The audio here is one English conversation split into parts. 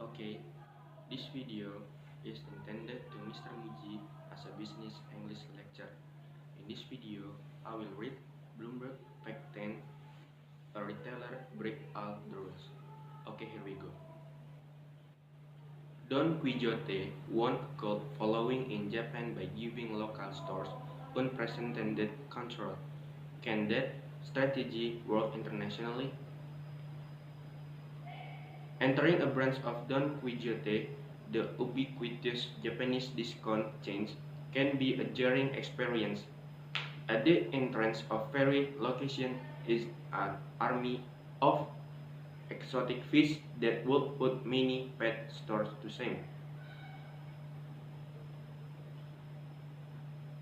Okay, this video is intended to Mr. Muji as a business English lecture. In this video, I will read Bloomberg Fact 10, a retailer break all the rules. Okay, here we go. Don Quijote won a cult following in Japan by giving local stores unprecedented control. Can that strategy work internationally? Entering a branch of Don Quijote, the ubiquitous Japanese discount chains, can be a jarring experience. At the entrance of every location is an army of exotic fish that would put many pet stores to shame.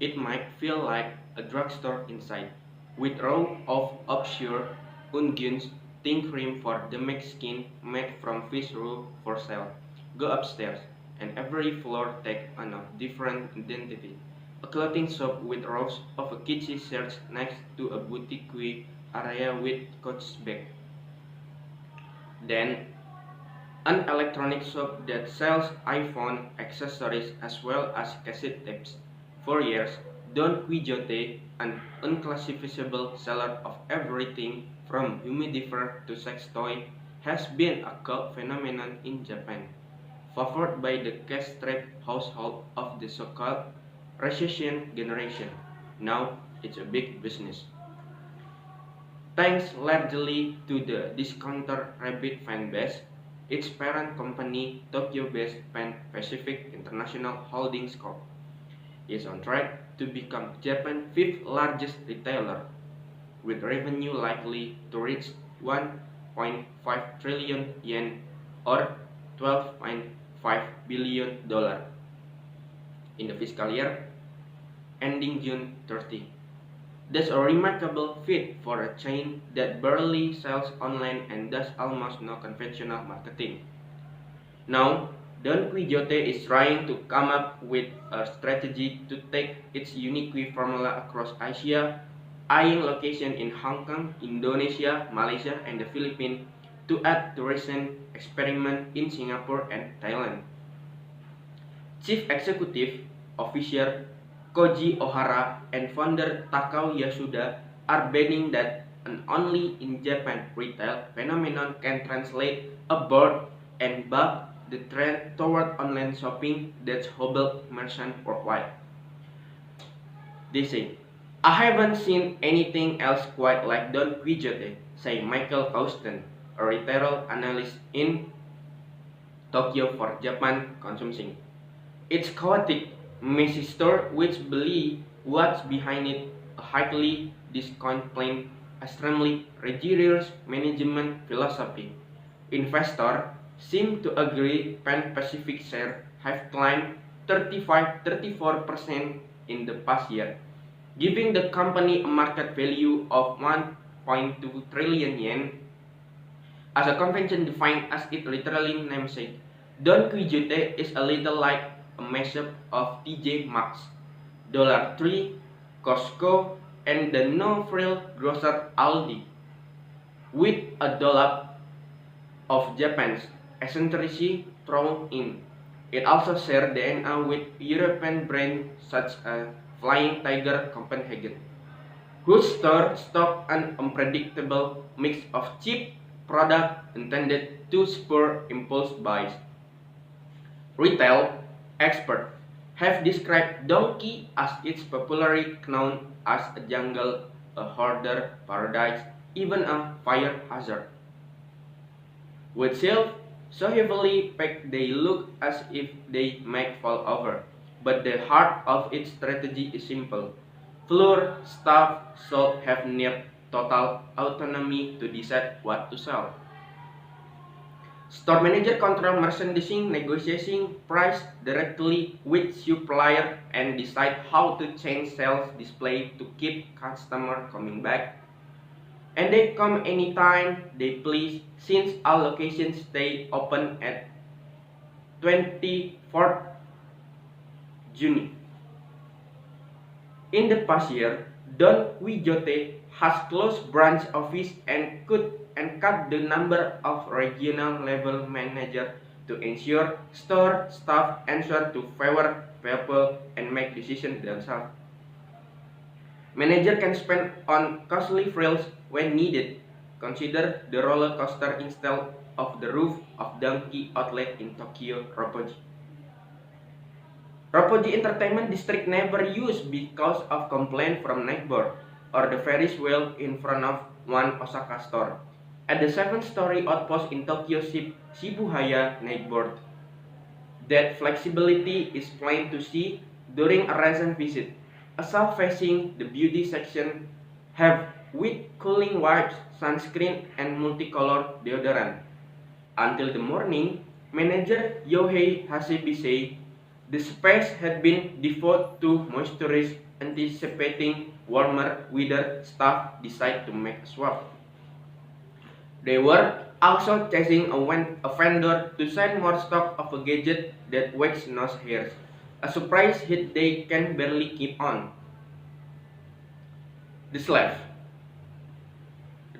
It might feel like a drugstore inside, with row of obscure onions, thin cream for the skin made from fish roe for sale. Go upstairs, and every floor take on a different identity. A clothing shop with rows of a kitchen shirts next to a boutique area with coach bag. Then an electronic shop that sells iPhone accessories as well as cassette tapes. For years, Don Quijote, an unclassifiable seller of everything from humidifier to sex toy, has been a cult phenomenon in Japan, favored by the cash-strapped household of the so-called recession generation. Now, it's a big business. Thanks largely to the discounter rabbit fan base, its parent company, Tokyo-based Pan Pacific International Holdings Corp., is on track to become Japan's fifth largest retailer, with revenue likely to reach 1.5 trillion yen or $12.5 billion in the fiscal year ending June 30. That's a remarkable feat for a chain that barely sells online and does almost no conventional marketing. Now, Don Quijote is trying to come up with a strategy to take its unique formula across Asia, eyeing locations in Hong Kong, Indonesia, Malaysia, and the Philippines to add to recent experiments in Singapore and Thailand. Chief Executive Officer Koji Ohara and founder Takao Yasuda are betting that an only in Japan retail phenomenon can translate abroad and buck the trend toward online shopping that's hobbled merchants worldwide. They say, I haven't seen anything else quite like Don Quijote, say Michael Austin, a retail analyst in Tokyo for Japan Consumption. It's chaotic, messy store which believe what's behind it, a highly discount plan, extremely rigorous management philosophy. Investors seem to agree Pan Pacific shares have climbed 34% in the past year, giving the company a market value of 1.2 trillion yen. As a convention defined as it literally namesake, Don Quijote is a little like a mashup of TJ Maxx, Dollar Tree, Costco, and the no-frill grocer Aldi, with a dollop of Japan's eccentricity thrown in. It also shares DNA with European brands such as Flying Tiger Copenhagen, whose store stock an unpredictable mix of cheap products intended to spur impulse buys. Retail experts have described Donkey as its popularly known as a jungle, a hoarder paradise, even a fire hazard. With shelves so heavily packed they look as if they might fall over, but the heart of its strategy is simple. Floor staff should have near total autonomy to decide what to sell. Store manager control merchandising, negotiating price directly with supplier, and decide how to change sales display to keep customer coming back. And they come anytime they please, since all locations stay open at 24th June. In the past year, Don Quijote has closed branch office and cut the number of regional level managers to ensure store staff answer to fewer people and make decisions themselves. Manager can spend on costly frills when needed. Consider the roller coaster installed of the roof of Donkey Outlet in Tokyo, Roppongi. Roppongi Entertainment District never used because of complaint from neighbor or the Ferris wheel in front of one Osaka store. At the 7-story outpost in Tokyo Shibuya neighborhood. That flexibility is plain to see during a recent visit. A shelf facing the beauty section have with cooling wipes, sunscreen, and multicolor deodorant. Until the morning, manager Yohei Hasebi said the space had been devoted to moisturize, anticipating warmer weather. Staff decided to make a swap. They were also chasing a vendor to send more stock of a gadget that wakes nose hairs. A surprise hit they can barely keep on. The slave.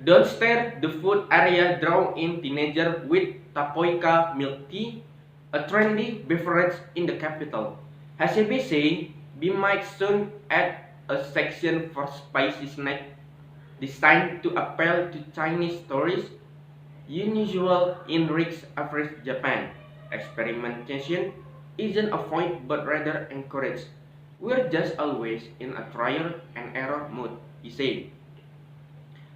Don't stare, the food area draw in teenager with tapioca milk tea, a trendy beverage in the capital. Hasebe say we might soon add a section for spicy snack designed to appeal to Chinese tourists. Unusual in rich average Japan. Experimentation isn't avoided but rather encouraged. We're just always in a trial and error mode, he said.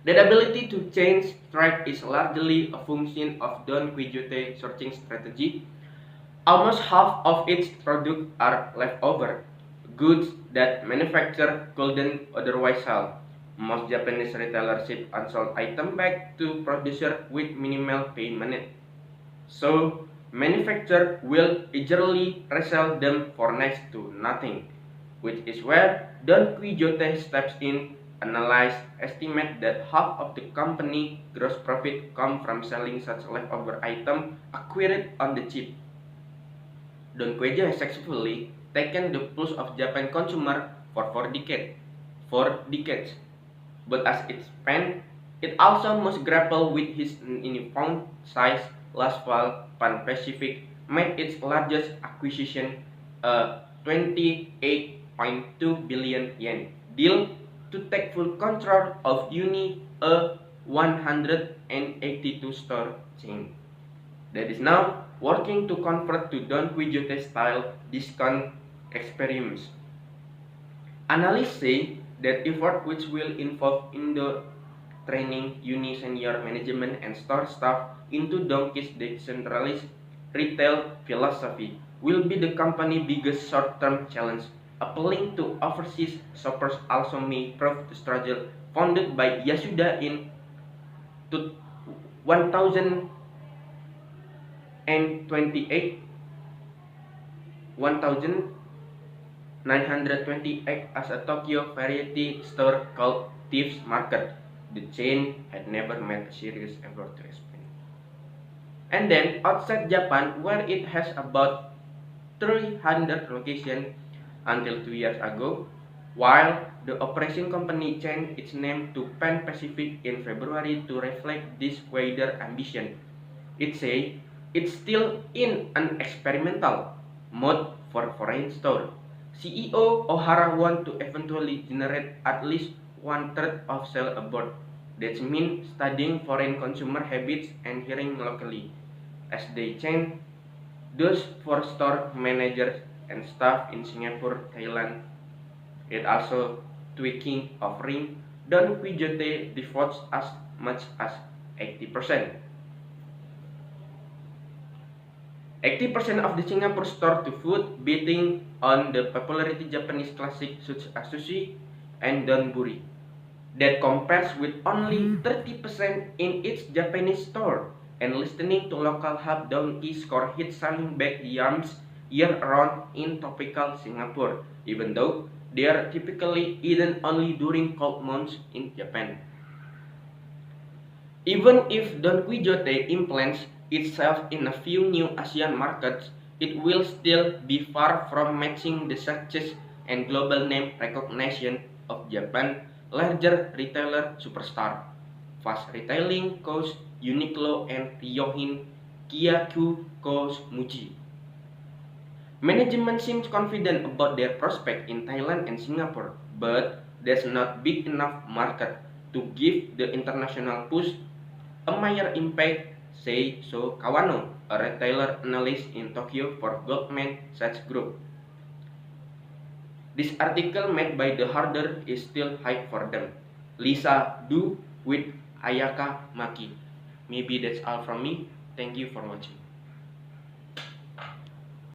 That ability to change track is largely a function of Don Quixote searching strategy. Almost half of its products are leftover, goods that manufacturer couldn't otherwise sell. Most Japanese retailers ship unsold items back to producer with minimal payment. So, manufacturer will eagerly resell them for next to nothing, which is where Don Quixote steps in. Analysts estimate that half of the company gross profit come from selling such leftover items acquired on the cheap. Don Quixote has successfully taken the pulse of Japan consumer for 4 decades. But as it spent, it also must grapple with his newfound size. Last fall, Pan Pacific made its largest acquisition, a 28.2 billion yen deal to take full control of Uni, a 182-store chain that is now working to convert to Don Quixote-style discount experience. Analysts say that effort, which will involve training Uni senior management and store staff into Donkey's decentralized retail philosophy, will be the company's biggest short-term challenge. Appealing to overseas shoppers also may prove the struggle. Founded by Yasuda in 1028, 1928 as a Tokyo variety store called Thieves Market. The chain had never made a serious effort to expand. And then outside Japan, where it has about 300 locations until 2 years ago, while the operation company changed its name to Pan Pacific in February to reflect this wider ambition. It says it's still in an experimental mode for foreign store. CEO Ohara want to eventually generate at least 1/3 of sales abroad. That means studying foreign consumer habits and hearing locally. As they change, those for store managers and staff in Singapore, Thailand, it also tweaking offering. Don Quixote devotes as much as 80%. 80% of the Singapore store to food, betting on the popularity Japanese classic such as sushi and donburi. That compares with only 30% in its Japanese store. And listening to local hub, Donkey score hit selling back yams year-round in tropical Singapore, even though they are typically eaten only during cold months in Japan. Even if Don Quixote implants itself in a few new Asian markets, it will still be far from matching the success and global name recognition of Japan's larger retailer superstar. Fast retailing coast Uniqlo and Ryohin Muji. Management seems confident about their prospect in Thailand and Singapore, but there's not big enough market to give the international push a major impact, say so Kawano, a retailer analyst in Tokyo for Goldman Sachs Group. This article made by the harder is still hype for them. Lisa Du with Ayaka Maki. Maybe that's all from me. Thank you for watching.